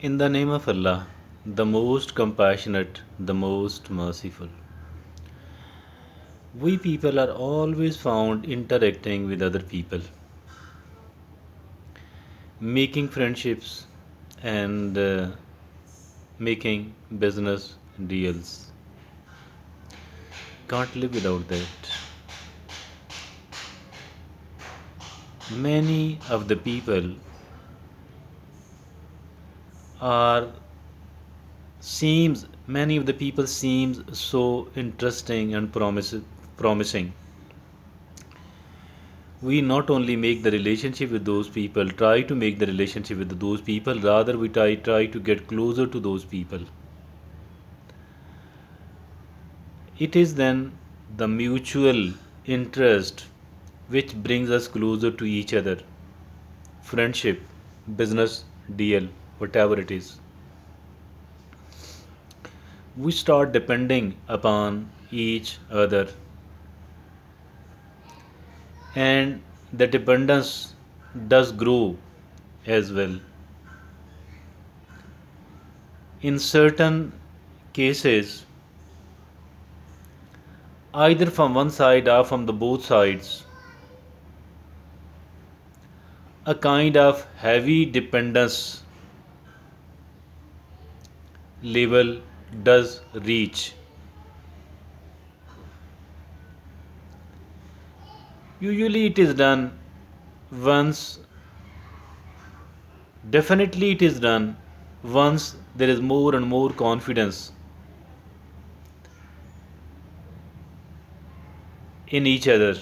In the name of Allah, the most compassionate, the most merciful. We people are always found interacting with other people, making friendships and making business deals. Can't live without that. Many of the people are many of the people seems so interesting and promising. We not only make the relationship with those people, try to make the relationship with those people, rather we try to get closer to those people. It is then the mutual interest which brings us closer to each other. Friendship, business, deal, whatever it is. We start depending upon each other, and the dependence does grow as well. In certain cases, either from one side or from the both sides, a kind of heavy dependence level does reach. Usually it is done once, definitely it is done once there is more and more confidence in each other.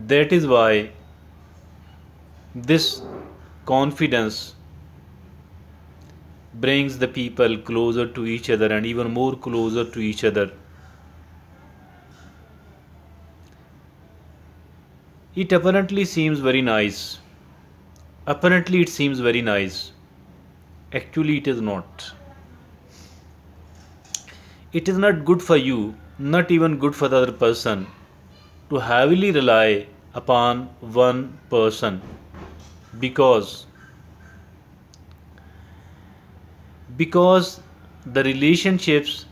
That is why this confidence brings the people closer to each other and even more closer to each other. It apparently seems very nice. Apparently, it seems very nice. Actually, it is not. It is not good for you, not even good for the other person, to heavily rely upon one person because because the relationships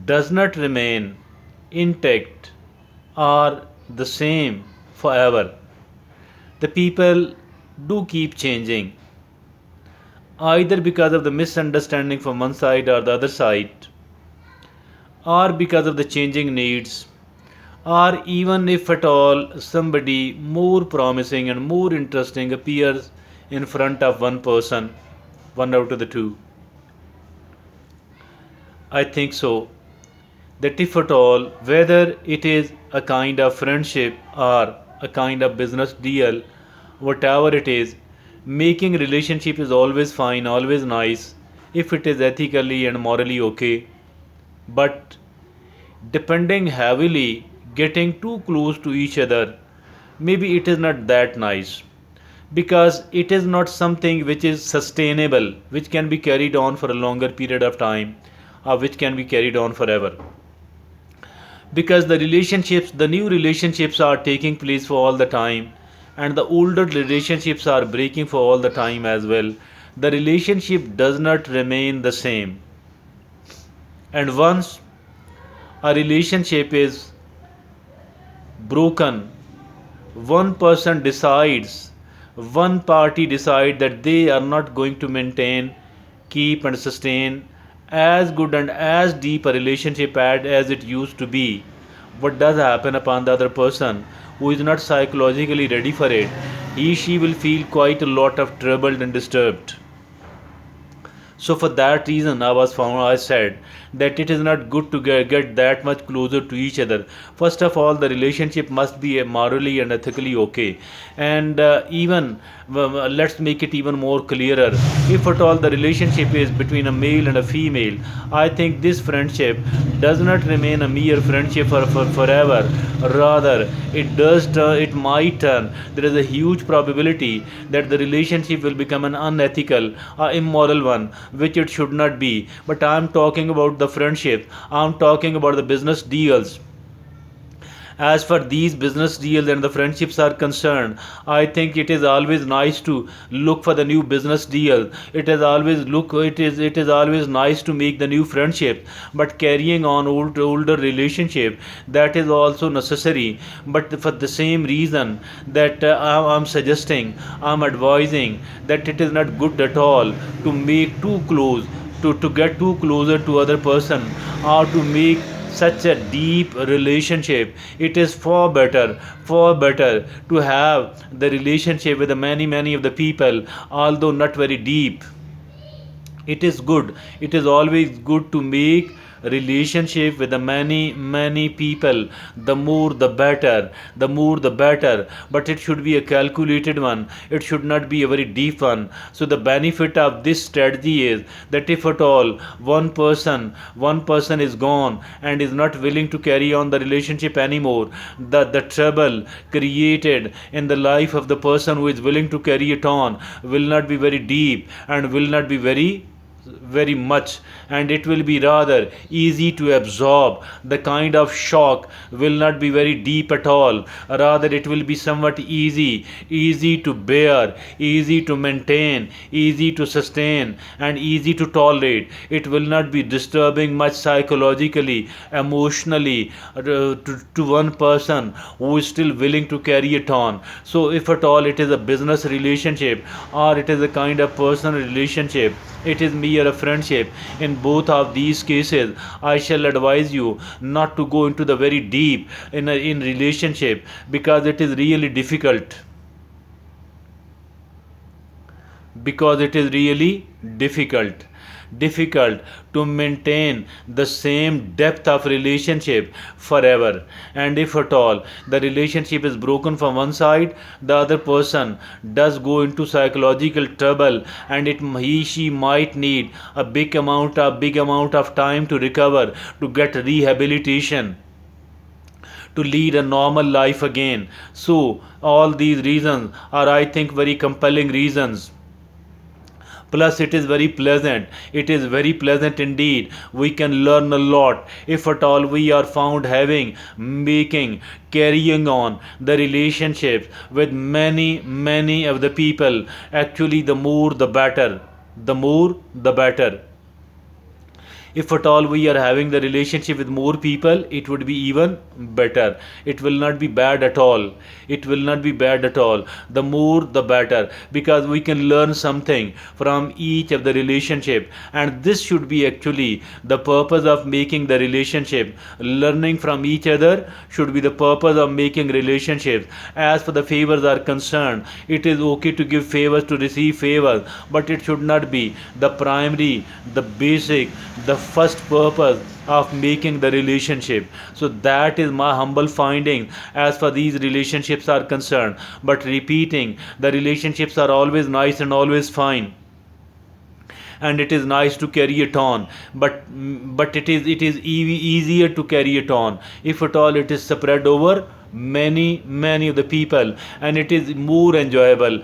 does not remain intact or the same forever. The people do keep changing, either because of the misunderstanding from one side or the other side, or because of the changing needs, or even if at all somebody more promising and more interesting appears in front of one person, one out of the two. I think so that if at all, whether it is a kind of friendship or a kind of business deal, whatever it is, making relationship is always fine, always nice if it is ethically and morally okay. But depending heavily, getting too close to each other, maybe it is not that nice because it is not something which is sustainable, which can be carried on for a longer period of time or which can be carried on forever. Because the new relationships are taking place for all the time, and the older relationships are breaking for all the time as well. The relationship does not remain the same. And once a relationship is broken, one person decides, one party decide that they are not going to maintain, keep and sustain as good and as deep a relationship as it used to be. What does happen upon the other person who is not psychologically ready for it? She will feel quite a lot of troubled and disturbed. So for that reason, I said that it is not good to get that much closer to each other. First of all, the relationship must be morally and ethically okay. And even let's make it even more clearer. If at all the relationship is between a male and a female, I think this friendship does not remain a mere friendship for forever. Rather, it might turn. There is a huge probability that the relationship will become an unethical, immoral one, which it should not be. But I am talking about the friendship. I am talking about the business deals. As for these business deals and the friendships are concerned, I think it is always nice to look for the new business deal. It is always nice to make the new friendship, but carrying on older relationship, that is also necessary. But for the same reason that I'm suggesting, I'm advising that it is not good at all to make too close, to get too closer to other person, or to make such a deep relationship. It is far better to have the relationship with the many of the people, although not very deep. It is always good to make relationship with the many people. The more the better, but it should be a calculated one. It should not be a very deep one. So the benefit of this strategy is that if at all one person is gone and is not willing to carry on the relationship anymore, the trouble created in the life of the person who is willing to carry it on will not be very deep and will not be very much, and it will be rather easy to absorb. The kind of shock will not be very deep at all, rather it will be somewhat easy to bear, easy to maintain, easy to sustain, and easy to tolerate. It will not be disturbing much psychologically, emotionally, to one person who is still willing to carry it on. So if at all it is a business relationship or it is a kind of personal relationship, it is mere a friendship. In both of these cases, I shall advise you not to go into the very deep in relationship, because it is really difficult to maintain the same depth of relationship forever. And if at all the relationship is broken from one side, the other person does go into psychological trouble, and he she might need a big amount of time to recover, to get rehabilitation, to lead a normal life again. So all these reasons are, I think, very compelling reasons. Plus it is very pleasant indeed. We can learn a lot if at all we are found having, making, carrying on the relationships with many of the people. Actually, the more the better. If at all we are having the relationship with more people, it would be even better. It will not be bad at all. The more the better, because we can learn something from each of the relationship, and this should be actually the purpose of making the relationship. Learning from each other should be the purpose of making relationships. As for the favors are concerned, it is okay to give favors, to receive favors, but it should not be the primary, the basic, the first purpose of making the relationship. So that is my humble finding as far these relationships are concerned. But repeating, the relationships are always nice and always fine, and it is nice to carry it on, but it is easier to carry it on if at all it is spread over many of the people, and it is more enjoyable,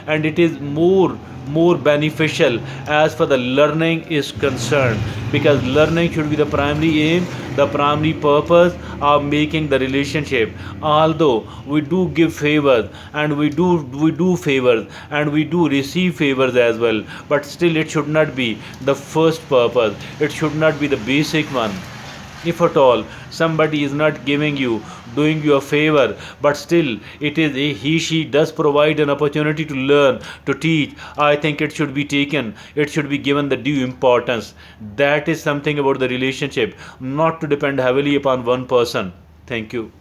and it is more beneficial as far the learning is concerned, because learning should be the primary aim, the primary purpose of making the relationship. Although we do give favors, and we do favors, and we do receive favors as well, but still it should not be the first purpose. It should not be the basic one. If at all somebody is not doing you a favor, but still he she does provide an opportunity to learn, to teach, I think it should be taken, it should be given the due importance. That is something about the relationship, not to depend heavily upon one person. Thank you.